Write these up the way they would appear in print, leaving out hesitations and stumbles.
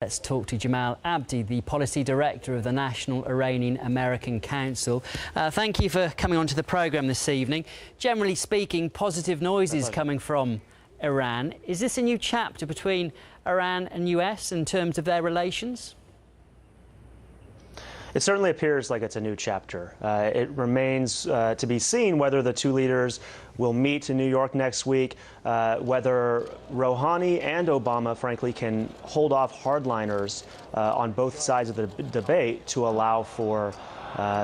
Let's talk to Jamal Abdi, the Policy Director of the National Iranian American Council. Thank you for coming onto the programme this evening. Generally speaking, positive noises coming from Iran. Is this a new chapter between Iran and US in terms of their relations? It certainly appears like it's a new chapter. It remains to be seen whether the two leaders will meet in New York next week, whether Rouhani and Obama, frankly, can hold off hardliners on both sides of the debate to allow for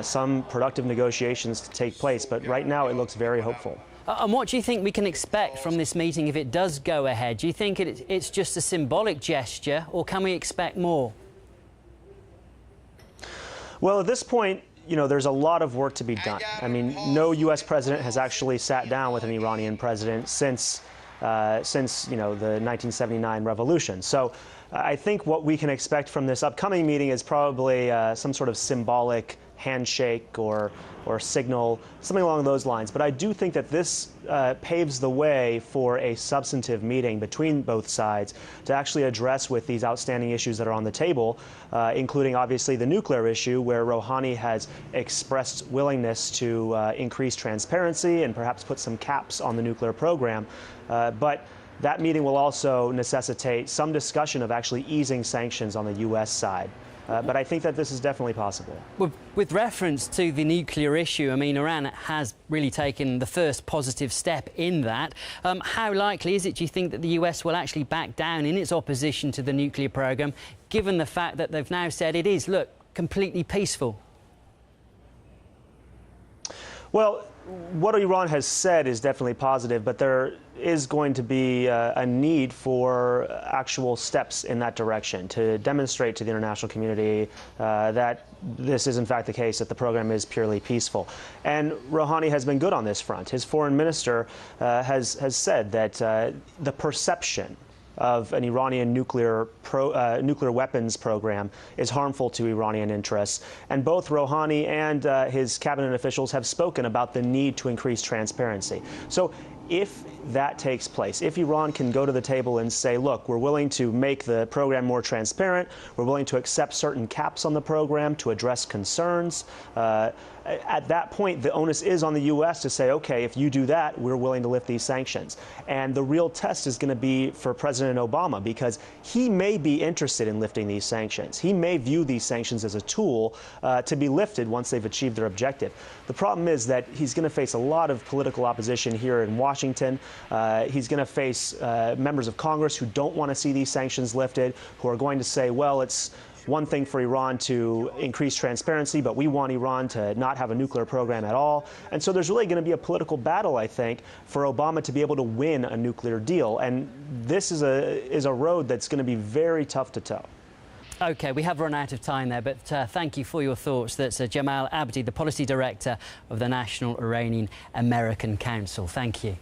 some productive negotiations to take place. But right now, it looks very hopeful. And what do you think we can expect from this meeting if it does go ahead? Do you think it's just a symbolic gesture, or can we expect more? Well, at this point, there's a lot of work to be done. I mean, no U.S. president has actually sat down with an Iranian president since the 1979 revolution. So I think what we can expect from this upcoming meeting is probably some sort of symbolic handshake or signal, something along those lines. But I do think that this paves the way for a substantive meeting between both sides to actually address with these outstanding issues that are on the table, including obviously the nuclear issue, where Rouhani has expressed willingness to increase transparency and perhaps put some caps on the nuclear program. But that meeting will also necessitate some discussion of actually easing sanctions on the U.S. side. But I think that this is definitely possible. With reference to the nuclear issue, I mean, Iran has really taken the first positive step in that. How likely is it, do you think, that the US will actually back down in its opposition to the nuclear program, given the fact that they've now said it is, look, completely peaceful? Well, what Iran has said is definitely positive, but there is going to be a need for actual steps in that direction to demonstrate to the international community that this is in fact the case, that the program is purely peaceful. And Rouhani has been good on this front. His foreign minister has said that the perception of an Iranian nuclear weapons program is harmful to Iranian interests. And both Rouhani and his cabinet officials have spoken about the need to increase transparency. So if that takes place, if Iran can go to the table and say, look, we're willing to make the program more transparent, we're willing to accept certain caps on the program to address concerns, at that point, the onus is on the U.S. to say, OK, if you do that, we're willing to lift these sanctions. And the real test is going to be for President Obama, because he may be interested in lifting these sanctions. He may view these sanctions as a tool to be lifted once they've achieved their objective. The problem is that he's going to face a lot of political opposition here in Washington. He's going to face members of Congress who don't want to see these sanctions lifted, who are going to say, well, it's one thing for Iran to increase transparency, but we want Iran to not have a nuclear program at all. And so there's really going to be a political battle, I think, for Obama to be able to win a nuclear deal. And this is a road that's going to be very tough to toe. OK, we have run out of time there, but thank you for your thoughts. That's Jamal Abdi, the Policy Director of the National Iranian American Council. Thank you.